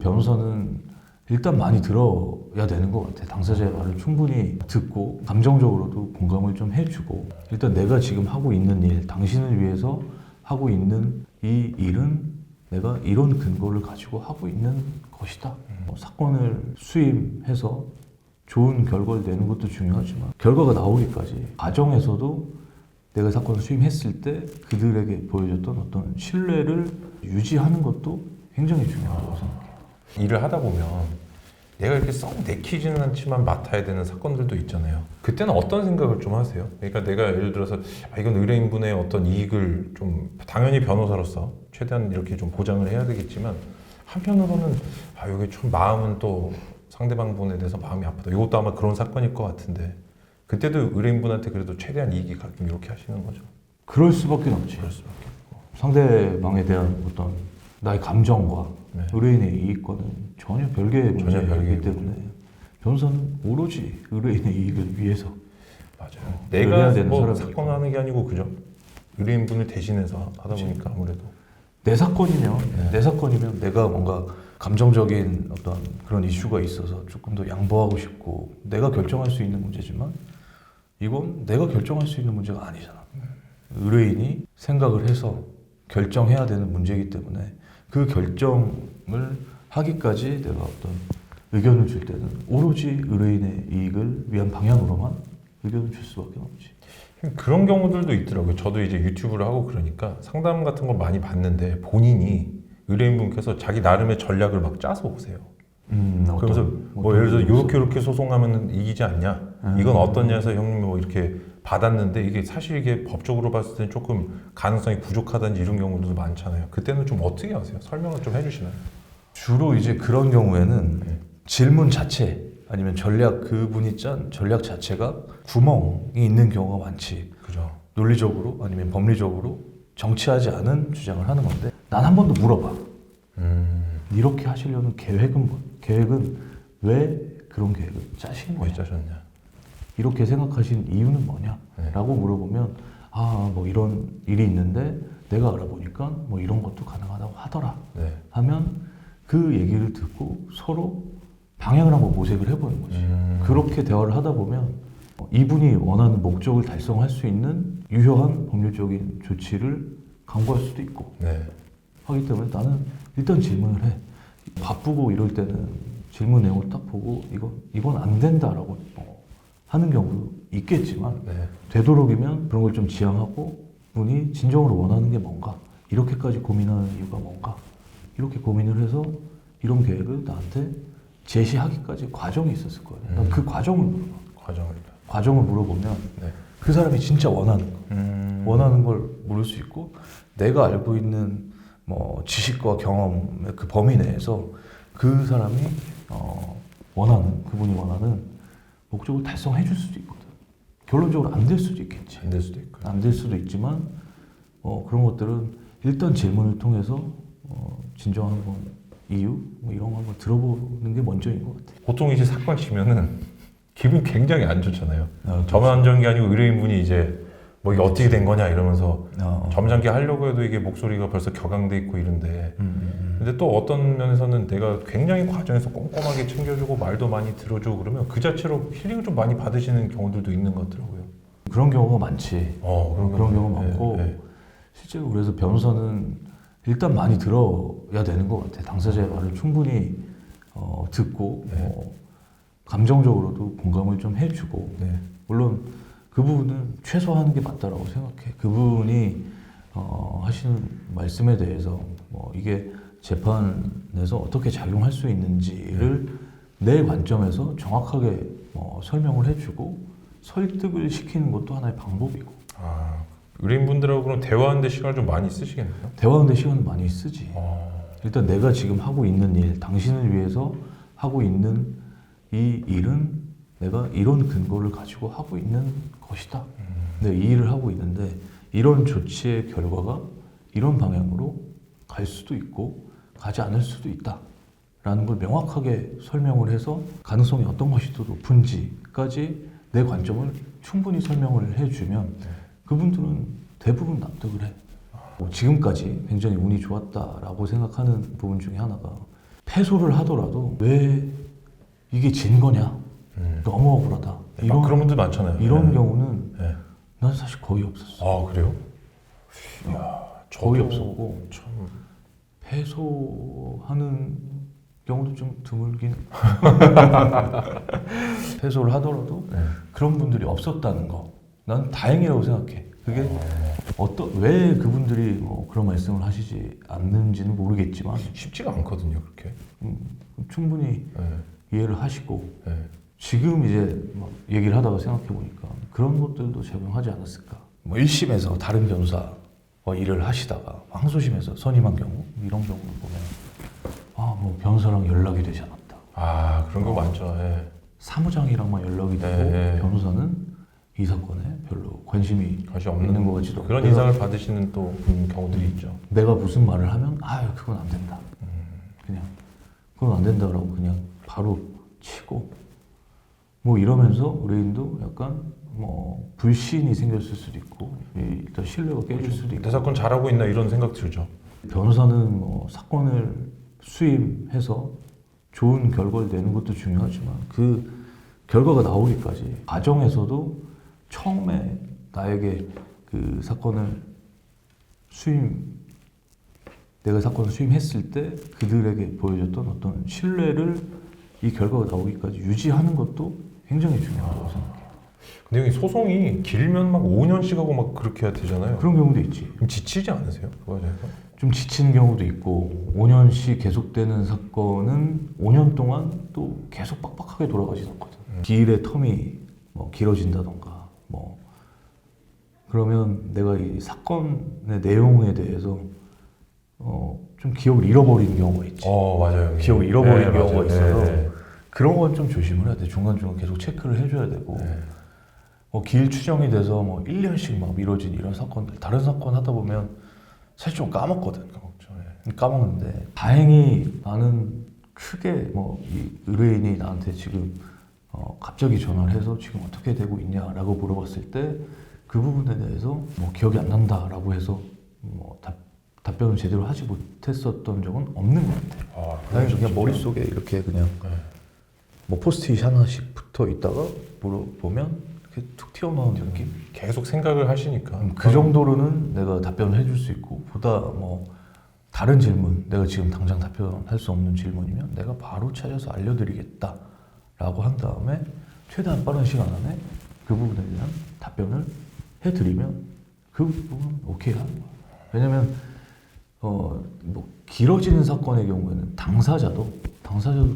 변호사는 일단 많이 들어야 되는 것 같아. 당사자의 말을 충분히 듣고 감정적으로도 공감을 좀 해주고, 일단 내가 지금 하고 있는 일, 당신을 위해서 하고 있는 이 일은 내가 이런 근거를 가지고 하고 있는 것이다. 사건을 수임해서 좋은 결과를 내는 것도 중요하지만 결과가 나오기까지 과정에서도 내가 사건을 수임했을 때 그들에게 보여줬던 어떤 신뢰를 유지하는 것도 굉장히 중요하다고 생각해요. 일을 하다 보면 내가 이렇게 썩 내키지는 않지만 맡아야 되는 사건들도 있잖아요. 그때는 어떤 생각을 좀 하세요? 그러니까 내가 예를 들어서 이건 의뢰인분의 어떤 이익을 좀 당연히 변호사로서 최대한 이렇게 좀 보장을 해야 되겠지만 한편으로는 이게 좀 마음은 또 상대방 분에 대해서 마음이 아프다. 이것도 아마 그런 사건일 것 같은데 그때도 의뢰인분한테 그래도 최대한 이익이 가끔 이렇게 하시는 거죠. 그럴 수밖에 없지. 그럴 수밖에 없고. 상대방에 대한 어떤 나의 감정과 네. 의뢰인의 이익과는 전혀 별개의 문제이기 별개의 때문에 변호사는 오로지 의뢰인의 이익을 위해서 맞아요. 그래야 내가 되는 뭐 사람이니까. 사건을 하는 게 아니고 그죠? 의뢰인분을 대신해서 하다 보니까 아무래도 내 사건이면 네. 내 사건이면 내가 뭔가 감정적인 어떤 그런 이슈가 있어서 조금 더 양보하고 싶고 내가 결정할 수 있는 문제지만 이건 내가 결정할 수 있는 문제가 아니잖아. 의뢰인이 생각을 해서 결정해야 되는 문제이기 때문에 그 결정을 하기까지 내가 어떤 의견을 줄 때는 오로지 의뢰인의 이익을 위한 방향으로만 의견을 줄 수밖에 없지. 그런 경우들도 있더라고요. 저도 이제 유튜브를 하고 그러니까 상담 같은 걸 많이 봤는데 본인이 의뢰인분께서 자기 나름의 전략을 막 짜서 오세요. 그러면서 뭐 예를 들어서 이렇게 소송하면 이기지 않냐? 이건 어떠냐 해서 형님 뭐 이렇게 받았는데 이게 사실 이게 법적으로 봤을 때는 조금 가능성이 부족하다든지 이런 경우도 많잖아요. 그때는 좀 어떻게 하세요? 설명을 좀 해주시나요? 주로 이제 그런 경우에는 네. 질문 자체 아니면 전략 그분이 짠 전략 자체가 구멍이 있는 경우가 많지. 그죠. 논리적으로 아니면 법리적으로 정치하지 않은 주장을 하는 건데 난 한 번 더 물어봐. 이렇게 하시려는 계획은 왜 그런 계획을 짜신 왜 거냐? 짜셨냐? 이렇게 생각하신 이유는 뭐냐? 네. 라고 물어보면 뭐 이런 일이 있는데 내가 알아보니까 뭐 이런 것도 가능하다고 하더라 네. 하면 그 얘기를 듣고 서로 방향을 한번 모색을 해보는 거지. 그렇게 대화를 하다 보면 이분이 원하는 목적을 달성할 수 있는 유효한 법률적인 조치를 강구할 수도 있고 네. 하기 때문에 나는 일단 질문을 해. 바쁘고 이럴 때는 질문 내용을 딱 보고 이건 안 된다라고 하는 경우도 있겠지만 네. 되도록이면 그런 걸 좀 지향하고 분이 진정으로 원하는 게 뭔가, 이렇게까지 고민하는 이유가 뭔가, 이렇게 고민을 해서 이런 계획을 나한테 제시하기까지 과정이 있었을 거예요. 난 그 과정을 물어봐. 과정을 물어보면 네. 그 사람이 진짜 원하는 거, 원하는 걸 물을 수 있고 내가 알고 있는 뭐 지식과 경험의 그 범위 내에서 그 사람이 그분이 원하는 목적을 달성해 줄 수도 있거든. 결론적으로 안 될 수도 있겠지. 안 될 수도 있고. 안 될 수도 있지만 그런 것들은 일단 질문을 통해서 진정한 건 이유 뭐 이런 거 한번 들어보는 게 먼저인 것 같아요. 보통 이제 사건 치면은 기분 굉장히 안 좋잖아요. 그렇죠. 저만 안 좋은 게 아니고 의뢰인분이 이제 뭐 이게 어떻게 된 거냐 이러면서 점잖게 하려고 해도 이게 목소리가 벌써 격앙돼 있고 이런데 근데 또 어떤 면에서는 내가 굉장히 과정에서 꼼꼼하게 챙겨주고 말도 많이 들어주고 그러면 그 자체로 힐링을 좀 많이 받으시는 경우들도 있는 것 같더라고요. 그런 경우가 많지. 그런 경우가 많고 네. 실제로 그래서 변호사는 일단 많이 들어야 되는 것 같아. 당사자의 말을 충분히 듣고 네. 감정적으로도 공감을 좀 해주고 네. 물론 그 부분은 최소화하는 게 맞다라고 생각해. 그분이 하시는 말씀에 대해서 뭐 이게 재판에서 어떻게 작용할 수 있는지를 내 관점에서 정확하게 설명을 해주고 설득을 시키는 것도 하나의 방법이고. 의뢰인분들하고 그럼 대화하는데 시간을 좀 많이 쓰시겠네요? 대화하는데 시간을 많이 쓰지. 일단 내가 지금 하고 있는 일, 당신을 위해서 하고 있는 이 일은 내가 이런 근거를 가지고 하고 있는 것이다. 내가 이 일을 하고 있는데 이런 조치의 결과가 이런 방향으로 갈 수도 있고 가지 않을 수도 있다. 라는 걸 명확하게 설명을 해서 가능성이 어떤 것이 더 높은지까지 내 관점을 충분히 설명을 해주면 그분들은 대부분 납득을 해. 지금까지 굉장히 운이 좋았다라고 생각하는 부분 중에 하나가 패소를 하더라도 왜 이게 진 거냐? 너무 억울하다. 막 그런 분들 많잖아요. 이런 네. 경우는 네. 난 사실 거의 없었어. 아 그래요? 이야, 거의 저도 없었고 참 패소하는 경우도 좀 드물긴. 패소를 하더라도 네. 그런 분들이 없었다는 거, 난 다행이라고 생각해. 그게 왜 그분들이 뭐 그런 말씀을 하시지 않는지는 모르겠지만 쉽지가 않거든요, 그렇게. 충분히 네. 이해를 하시고 네. 지금 이제 막 얘기를 하다가 생각해 보니까 그런 것들도 적용하지 않았을까. 뭐 1심에서 다른 변호사 일을 하시다가 항소심에서 선임한 경우 이런 경우를 보면 뭐 변호사랑 연락이 되지 않았다. 아 그런 거 많죠. 예. 사무장이랑만 연락이 되고 네. 변호사는 이 사건에 별로 관심이 관심 있는 것 같지도 않고 그런 인상을 받으시는 또 경우들이 있죠. 내가 무슨 말을 하면 그건 안 된다. 그냥 그건 안 된다라고 그냥 바로 치고 뭐 이러면서 의뢰인도 약간 뭐 불신이 생겼을 수도 있고 일단 신뢰가 깨질 수도 있고 내 사건 잘하고 있나 이런 생각 들죠. 변호사는 뭐 사건을 수임해서 좋은 결과를 내는 것도 중요하지만 그 결과가 나오기까지 과정에서도 처음에 나에게 그 사건을 내가 사건을 수임했을 때 그들에게 보여줬던 어떤 신뢰를 이 결과가 나오기까지 유지하는 것도 굉장히 중요하다고 생각해요. 근데 여기 소송이 길면 막 5년씩 하고 막 그렇게 해야 되잖아요. 그런 경우도 있지. 그럼 지치지 않으세요? 그거에 대해서? 좀 지치는 경우도 있고 5년씩 계속되는 사건은 5년 동안 또 계속 빡빡하게 돌아가지 않거든. 기일의 텀이 뭐 길어진다던가 뭐 그러면 내가 이 사건의 내용에 대해서 좀 기억을 잃어버리는 경우가 있지. 맞아요. 기억을 잃어버리는 네, 경우가 맞아요. 있어서 네. 그런 건 좀 조심을 해야 돼. 중간중간 계속 체크를 해줘야 되고 네. 기일 추정이 돼서 뭐 1년씩 막 미뤄진 이런 사건들 다른 사건 하다 보면 사실 좀 까먹거든. 까먹죠. 네. 까먹는데 다행히 나는 크게 뭐 이 의뢰인이 나한테 지금 갑자기 전화를 해서 지금 어떻게 되고 있냐라고 물어봤을 때 그 부분에 대해서 뭐 기억이 안 난다라고 해서 뭐 답변을 제대로 하지 못했었던 적은 없는 것 같아. 다행히 그냥 머릿속에 이렇게 그냥 네. 뭐 포스트잇 하나씩 붙어 있다가 물어보면 이렇게 툭 튀어나오는 느낌? 계속 생각을 하시니까. 그 정도로는 내가 답변을 해줄 수 있고 보다 뭐 다른 질문 내가 지금 당장 답변할 수 없는 질문이면 내가 바로 찾아서 알려드리겠다라고 한 다음에 최대한 빠른 시간 안에 그 부분에 대한 답변을 해드리면 그 부분은 오케이 하는 거야. 왜냐면 뭐 길어지는 사건의 경우에는 당사자도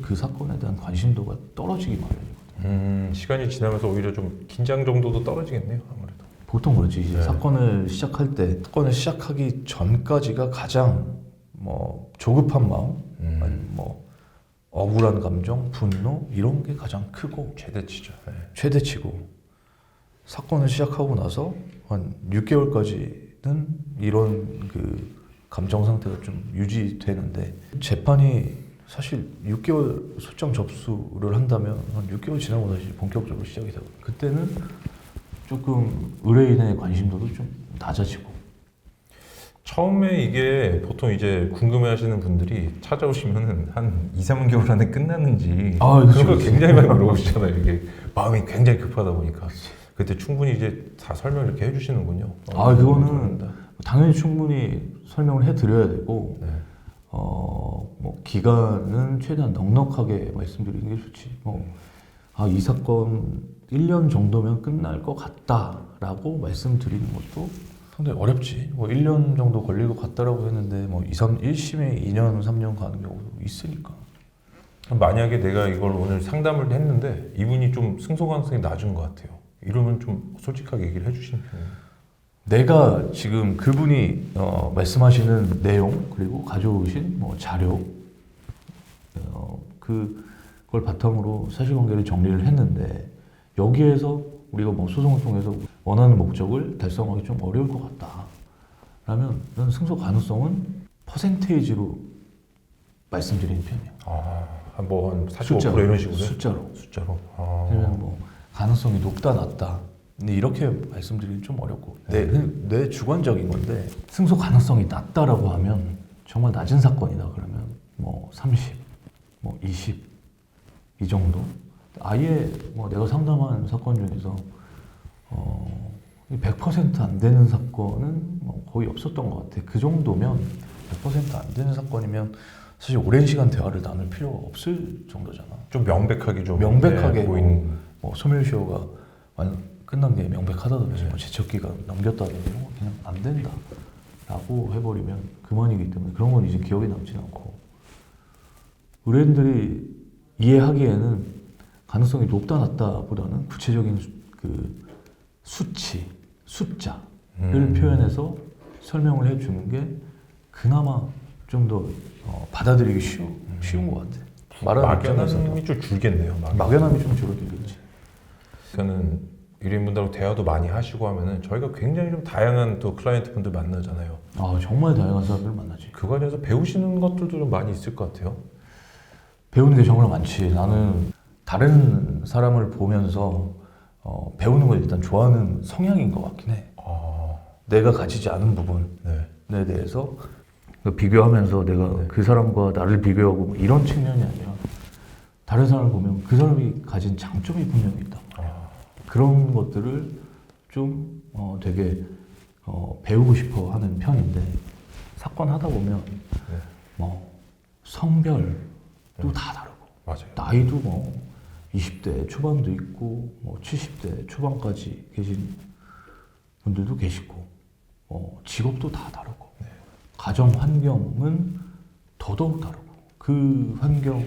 그 사건에 대한 관심도가 떨어지기 마련이거든. 시간이 지나면서 오히려 좀 긴장 정도도 떨어지겠네요, 아무래도. 보통 그렇지. 이제 네. 사건을 시작하기 전까지가 가장 뭐 조급한 마음, 아니면 뭐 억울한 감정, 분노 이런 게 가장 크고 최대치죠. 네. 최대치고 사건을 시작하고 나서 한 6개월까지는 이런 그 감정 상태가 좀 유지되는데 재판이 사실 6개월 소장 접수를 한다면 한 6개월 지나고 다시 본격적으로 시작이 되거든요. 그때는 조금 의뢰인의 관심도도 좀 낮아지고. 처음에 이게 보통 이제 궁금해하시는 분들이 찾아오시면은 한 2, 3개월 안에 끝났는지 그런 걸 굉장히 많이 물어보시잖아요. 이게 마음이 굉장히 급하다 보니까 그때 충분히 이제 다 설명 이렇게 해주시는군요. 그거는 당연히 충분히 설명을 해드려야 되고 네. 뭐 기간은 최대한 넉넉하게 말씀드리는 게 좋지. 이 사건 1년 정도면 끝날 것 같다라고 말씀드리는 것도 상당히 어렵지. 1년 정도 걸릴 것 같다라고 했는데 1심에 2년, 3년 가는 경우도 있으니까. 만약에 내가 이걸 오늘 상담을 했는데 이분이 좀 승소 가능성이 낮은 것 같아요. 이러면 좀 솔직하게 얘기를 해주시는 편이에요. 내가 지금 그분이 말씀하시는 내용 그리고 가져오신 뭐 자료 그걸 바탕으로 사실관계를 정리를 했는데 여기에서 우리가 뭐 소송을 통해서 원하는 목적을 달성하기 좀 어려울 것 같다 라면 난 승소 가능성은 퍼센테이지로 말씀드리는 편이야. 한 45% 이런 식으로? 숫자로. 왜냐면 뭐 가능성이 높다 낮다 근데 이렇게 말씀드리기 좀 어렵고 내 주관적인 건데 승소 가능성이 낮다라고 하면 정말 낮은 사건이다 그러면 뭐 30, 뭐 20, 이 정도? 아예 뭐 내가 상담한 사건 중에서 100%안 되는 사건은 뭐 거의 없었던 것 같아. 그 정도면 100%안 되는 사건이면 사실 오랜 시간 대화를 나눌 필요가 없을 정도잖아. 좀 명백하게 좀 명백하게 보이는. 뭐 소멸시효가 끝난 게 명백하다든지 뭐 제척기가 넘겼다든지 이런 거 그냥 안 된다라고 해버리면 그만이기 때문에 그런 건 이제 기억에 남진 않고 의뢰인들이 이해하기에는 가능성이 높다 낮다 보다는 구체적인 그 수치, 숫자를 표현해서 설명을 해주는 게 그나마 좀 더 받아들이기 쉬운 것 같아. 말하는 입장에서도 막연함이 좀 줄겠네요. 막연함이 좀 줄어들겠지. 저는 의뢰인분들하고 대화도 많이 하시고 하면은 저희가 굉장히 좀 다양한 또 클라이언트 분들 만나잖아요. 아 정말 다양한 사람들 만나지. 그 과정에서 배우시는 것들도 좀 많이 있을 것 같아요. 배우는 게 정말 많지. 나는 다른 사람을 보면서 배우는 걸 일단 좋아하는 성향인 것 같긴 해. 내가 가지지 않은 부분에 대해서 비교하면서 내가 네. 그 사람과 나를 비교하고 뭐 이런 측면이 아니라 다른 사람을 보면 그 사람이 가진 장점이 분명히 있다. 그런 것들을 좀 되게 배우고 싶어 하는 편인데 사건 하다 보면 뭐 성별도 다 다르고 맞아요. 나이도 뭐 20대 초반도 있고 뭐 70대 초반까지 계신 분들도 계시고 직업도 다 다르고 가정 환경은 더더욱 다르고 그 환경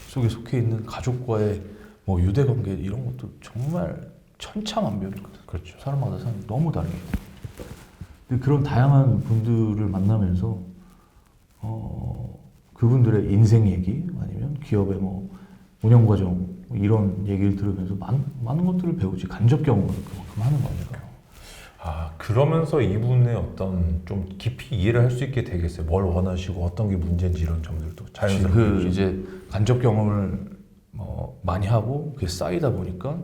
속에 속해 있는 가족과의 뭐 유대관계 이런 것도 정말 천차만별이거든. 그렇죠. 사람마다 사람이 너무 다르기 때문에. 근데 그런 다양한 분들을 만나면서 그분들의 인생 얘기 아니면 기업의 뭐 운영 과정 뭐 이런 얘기를 들으면서 많은 것들을 배우지. 간접 경험을 그만큼 하는 거니까. 그러면서 이분의 어떤 좀 깊이 이해를 할 수 있게 되겠어요. 뭘 원하시고 어떤 게 문제인지 이런 점들도 자연스럽게. 그 이제 간접 경험을 많이 하고 그게 쌓이다 보니까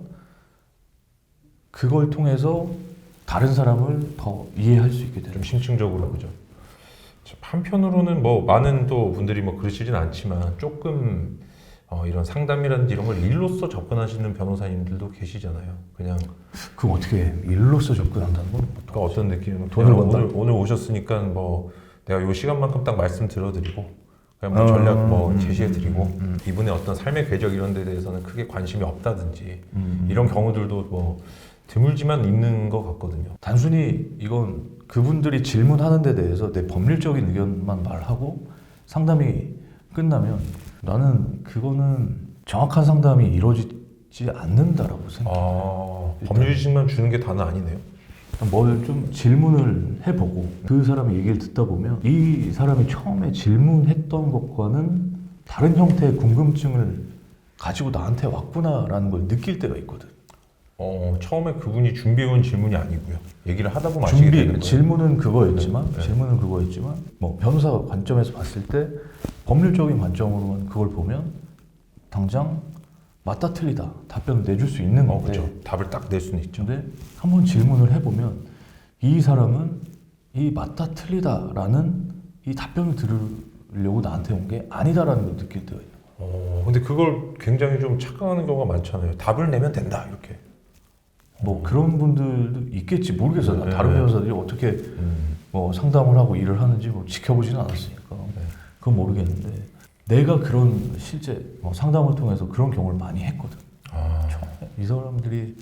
그걸 통해서 다른 사람을 더 이해할 수 있게 되는. 좀 심층적으로 그죠. 한편으로는 뭐 많은 또 분들이 뭐 그러시진 않지만 조금 이런 상담이라든지 이런 걸 일로서 접근하시는 변호사님들도 계시잖아요. 그냥 그럼 어떻게 해? 일로서 접근한다는 건? 그러니까 어떤 느낌이면 돈을 그냥 번다? 오늘 오셨으니까 뭐 내가 요 시간만큼 딱 말씀 들어드리고 그냥 뭐 전략 뭐 제시해드리고 이분의 어떤 삶의 궤적 이런 데 대해서는 크게 관심이 없다든지 이런 경우들도 뭐 드물지만 있는 것 같거든요. 단순히 이건 그분들이 질문하는 데 대해서 내 법률적인 의견만 말하고 상담이 끝나면 나는 그거는 정확한 상담이 이루어지지 않는다라고 생각해요. 법률 지식만 주는 게 다는 아니네요. 뭘 좀 질문을 해보고 그 사람의 얘기를 듣다 보면 이 사람이 처음에 질문했던 것과는 다른 형태의 궁금증을 가지고 나한테 왔구나라는 걸 느낄 때가 있거든. 처음에 그분이 준비해온 질문이 아니고요. 얘기를 하다 보면 아시게 되는 거예요. 질문은 그거였지만 네. 질문은 그거였지만 뭐 변호사 관점에서 봤을 때 법률적인 관점으로만 그걸 보면 당장 맞다 틀리다 답변을 내줄 수 있는 건데 그렇죠. 답을 딱 낼 수는 있죠. 근데 한번 질문을 해보면 이 사람은 이 맞다 틀리다라는 이 답변을 들으려고 나한테 온 게 아니다라는 걸 느낄 때가 있는. 근데 그걸 굉장히 좀 착각하는 경우가 많잖아요. 답을 내면 된다 이렇게. 뭐 그런 분들도 있겠지 모르겠어. 네. 다른 변호사들이 어떻게 뭐 상담을 하고 일을 하는지 뭐 지켜보지는 않았으니까 그건 모르겠는데 내가 그런 실제 상담을 통해서 그런 경험을 많이 했거든. 이 사람들이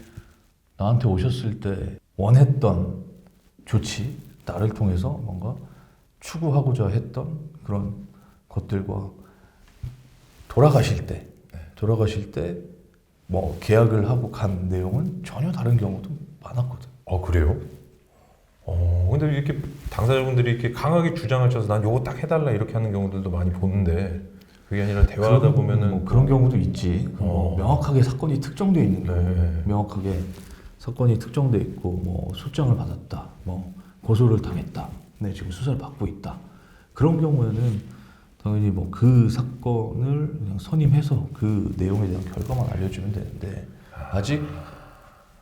나한테 오셨을 때 원했던 조치, 나를 통해서 뭔가 추구하고자 했던 그런 것들과 돌아가실 때 뭐 계약을 하고 간 내용은 전혀 다른 경우도 많았거든. 그래요? 근데 이렇게 당사자분들이 이렇게 강하게 주장하셔서 난 요거 딱 해달라 이렇게 하는 경우들도 많이 보는데 그게 아니라 대화하다 보면은 뭐 그런 경우도 있지. 명확하게 사건이 특정돼 있는 경우, 명확하게 사건이 특정돼 있고 뭐 소장을 받았다, 뭐 고소를 당했다, 네 지금 수사를 받고 있다. 그런 경우에는 당연히 뭐 그 사건을 그냥 선임해서 그 내용에 대한 결과만 알려주면 되는데 아직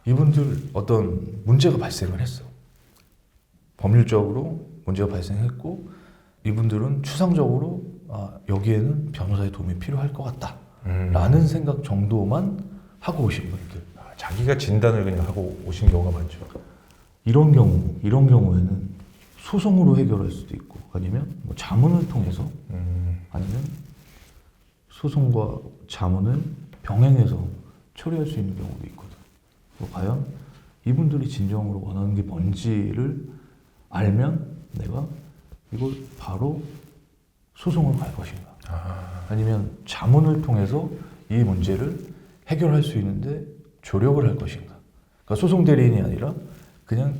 이분들 어떤 문제가 발생을 했어. 법률적으로 문제가 발생했고 이분들은 추상적으로 여기에는 변호사의 도움이 필요할 것 같다 라는 생각 정도만 하고 오신 분들, 자기가 진단을 그냥 하고 오신 경우가 많죠. 이런 경우에는 소송으로 해결할 수도 있고 아니면 뭐 자문을 통해서 아니면 소송과 자문을 병행해서 처리할 수 있는 경우도 있거든. 과연 이분들이 진정으로 원하는 게 뭔지를 알면 내가 이걸 바로 소송을 갈 것인가 아니면 자문을 통해서 이 문제를 해결할 수 있는데 조력을 할 것인가. 그러니까 소송 대리인이 아니라 그냥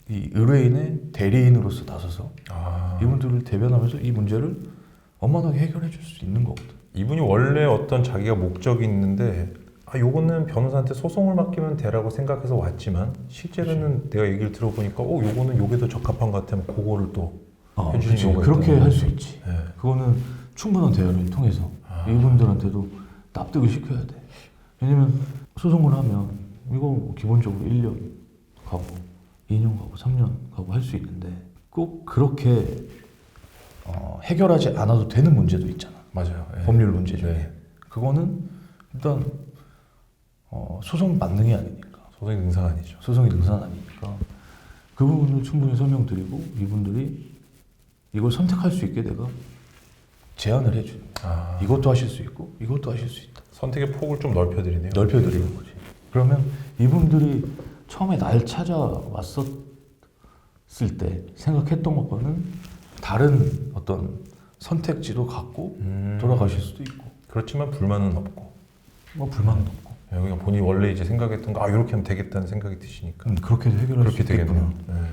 이 의뢰인의 대리인으로서 나서서 이분들을 대변하면서 이 문제를 원만하게 해결해 줄 수 있는 거거든. 이분이 원래 어떤 자기가 목적이 있는데 요거는 변호사한테 소송을 맡기면 되라고 생각해서 왔지만 실제로는 내가 얘기를 들어보니까 요거는 요게 더 적합한 것 같으면 그거를 또 해주는 그치. 경우가 그렇게 있다는 할 거죠. 수 있지. 네. 그거는 충분한 대화를 통해서 이분들한테도 납득을 시켜야 돼. 왜냐면 소송을 하면 이거 기본적으로 1년 가고 2년 가고 3년 가고 할 수 있는데 꼭 그렇게 해결하지 않아도 되는 문제도 있잖아. 맞아요. 예. 법률 문제 중에. 네. 그거는 일단 소송 만능이 아니니까. 소송이 능사가 아니죠. 소송이 능사는 아니니까 그 부분을 충분히 설명드리고 이분들이 이걸 선택할 수 있게 내가 제안을 해주는 거야. 이것도 하실 수 있고 이것도 하실 수 있다. 선택의 폭을 좀 넓혀드리네요. 넓혀드리는 거지. 그러면 이분들이 처음에 날 찾아왔었을 때 생각했던 것과는 다른 어떤 선택지도 갖고 돌아가실 수도 있고 그렇지만 불만은 없고 뭐 불만은 없고 그냥 본인이 원래 이제 생각했던 거 이렇게 하면 되겠다는 생각이 드시니까 그렇게 해결할 수 그렇게 되겠네요. 있겠구나. 네.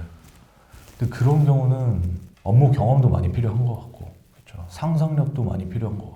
근데 그런 경우는 업무 경험도 많이 필요한 것 같고 그렇죠. 상상력도 많이 필요한 것 같고